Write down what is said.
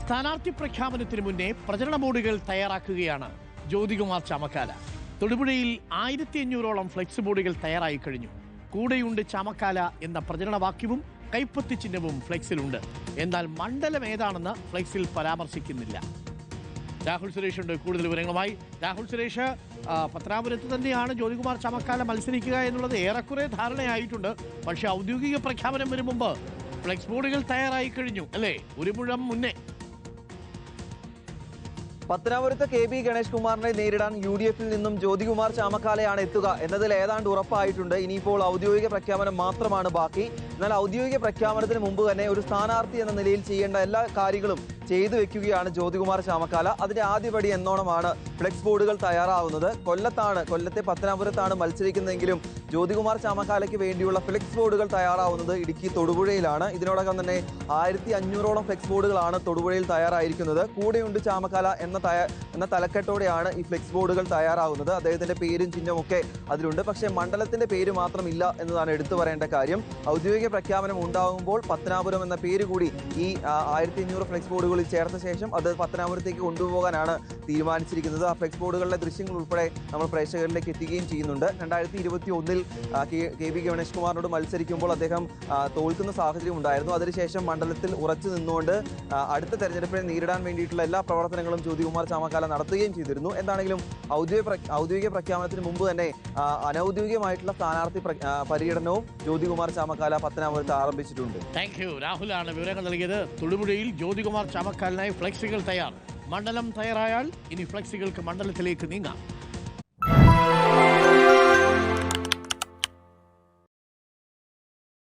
സ്ഥാനാർത്ഥി പ്രഖ്യാപനത്തിന് മുന്നേ പ്രചരണ ബോർഡുകൾ തയ്യാറാക്കുകയാണ് ജ്യോതികുമാർ ചാമക്കാല. തൊടുപുഴയിൽ 1500ഓളം ഫ്ലെക്സ് ബോർഡുകൾ തയ്യാറായി കഴിഞ്ഞു. കൂടെയുണ്ട് ചാമക്കാല എന്ന പ്രചരണവാക്യവും കൈപ്പത്തി ചിഹ്നവും ഫ്ലെക്സിലുണ്ട്. എന്നാൽ മണ്ഡലം ഏതാണെന്ന് ഫ്ലെക്സിൽ പരാമർശിക്കുന്നില്ല. രാഹുൽ സുരേഷ് ഉണ്ട് കൂടുതൽ വിവരങ്ങളുമായി. രാഹുൽ സുരേഷ്, പത്തനാപുരത്ത് തന്നെയാണ് ജ്യോതികുമാർ ചാമക്കാല മത്സരിക്കുക എന്നുള്ളത് ഏറെക്കുറെ ധാരണയായിട്ടുണ്ട്. പക്ഷേ ഔദ്യോഗിക പ്രഖ്യാപനം വരും മുമ്പ് ഫ്ലെക്സ് ബോർഡുകൾ തയ്യാറായി കഴിഞ്ഞു അല്ലേ? ഒരു മുഴം മുന്നേ. പത്തനാപുരത്ത് KB ഗണേഷ് കുമാറിനെ നേരിടാൻ UDF നിന്നും ജ്യോതികുമാർ ചാമക്കാലയാണ് എത്തുക എന്നതിൽ ഏതാണ്ട് ഉറപ്പായിട്ടുണ്ട്. ഇനിയിപ്പോൾ ഔദ്യോഗിക പ്രഖ്യാപനം മാത്രമാണ് ബാക്കി. എന്നാൽ ഔദ്യോഗിക പ്രഖ്യാപനത്തിന് മുമ്പ് തന്നെ ഒരു സ്ഥാനാർത്ഥി എന്ന നിലയിൽ ചെയ്യേണ്ട എല്ലാ കാര്യങ്ങളും ചെയ്തു വെക്കുകയാണ് ജ്യോതികുമാർ ചാമക്കാല. അതിന്റെ ആദ്യപടി എന്നോണമാണ് ഫ്ലെക്സ് ബോർഡുകൾ തയ്യാറാവുന്നത്. കൊല്ലത്തെ പത്തനാപുരത്താണ് മത്സരിക്കുന്നതെങ്കിലും ജ്യോതികുമാർ ചാമക്കാലയ്ക്ക് വേണ്ടിയുള്ള ഫ്ലെക്സ് ബോർഡുകൾ തയ്യാറാവുന്നത് ഇടുക്കി തൊടുപുഴയിലാണ്. ഇതിനോടകം തന്നെ 1500ഓളം ഫ്ലെക്സ് ബോർഡുകളാണ് തൊടുപുഴയിൽ തയ്യാറായിരിക്കുന്നത്. കൂടെയുണ്ട് ചാമക്കാല എന്ന തലക്കെട്ടോടെയാണ് ഈ ഫ്ലെക്സ് ബോർഡുകൾ തയ്യാറാവുന്നത്. അദ്ദേഹത്തിന്റെ പേരും ചിഹ്നവും ഒക്കെ അതിലുണ്ട്. പക്ഷേ മണ്ഡലത്തിന്റെ പേര് മാത്രമില്ല എന്നതാണ് എടുത്തു പറയേണ്ട കാര്യം. ഔദ്യോഗിക പ്രഖ്യാപനം ഉണ്ടാകുമ്പോൾ പത്തനാപുരം എന്ന പേര് കൂടി ഈ 1500 ഫ്ലെക്സ് ബോർഡുകളിൽ ചേർത്ത ശേഷം അത് പത്തനാപുരത്തേക്ക് കൊണ്ടുപോകാനാണ് തീരുമാനിച്ചിരിക്കുന്നത്. ആ ഫ്ലെക്സ് ബോർഡുകളുടെ ദൃശ്യങ്ങൾ ഉൾപ്പെടെ നമ്മൾ പ്രേക്ഷകരിലേക്ക് എത്തിക്കുകയും ചെയ്യുന്നുണ്ട്. 2021-ൽ KB ഗണേഷ് കുമാറിനോട് മത്സരിക്കുമ്പോൾ അദ്ദേഹം തോൽക്കുന്ന സാഹചര്യം ഉണ്ടായിരുന്നു. അതിനുശേഷം മണ്ഡലത്തിൽ ഉറച്ചു നിന്നുകൊണ്ട് അടുത്ത തെരഞ്ഞെടുപ്പിനെ നേരിടാൻ വേണ്ടിയിട്ടുള്ള എല്ലാ പ്രവർത്തനങ്ങളും ജ്യോതികുമാർ ചാമക്കാല നടത്തുകയും ചെയ്തിരുന്നു. എന്താണെങ്കിലും ഔദ്യോഗിക പ്രഖ്യാപനത്തിന് മുമ്പ് തന്നെ അനൌദ്യോഗികമായിട്ടുള്ള സ്ഥാനാർത്ഥി പര്യടനവും ജ്യോതികുമാർ ചാമക്കാല പത്തനാപുരത്ത് ആരംഭിച്ചിട്ടുണ്ട്. Thank you. രാഹുലാണ് വിവരങ്ങൾ നൽകിയത്. തൊടുപുഴയിൽ ജ്യോതികുമാർ ചാമക്കാലിനായി ഫ്ലെക്സുകൾ തയ്യാർ. മണ്ഡലം തയ്യാറായാൽ ഇനി ഫ്ലെക്സുകൾക്ക് മണ്ഡലത്തിലേക്ക് നീങ്ങാം.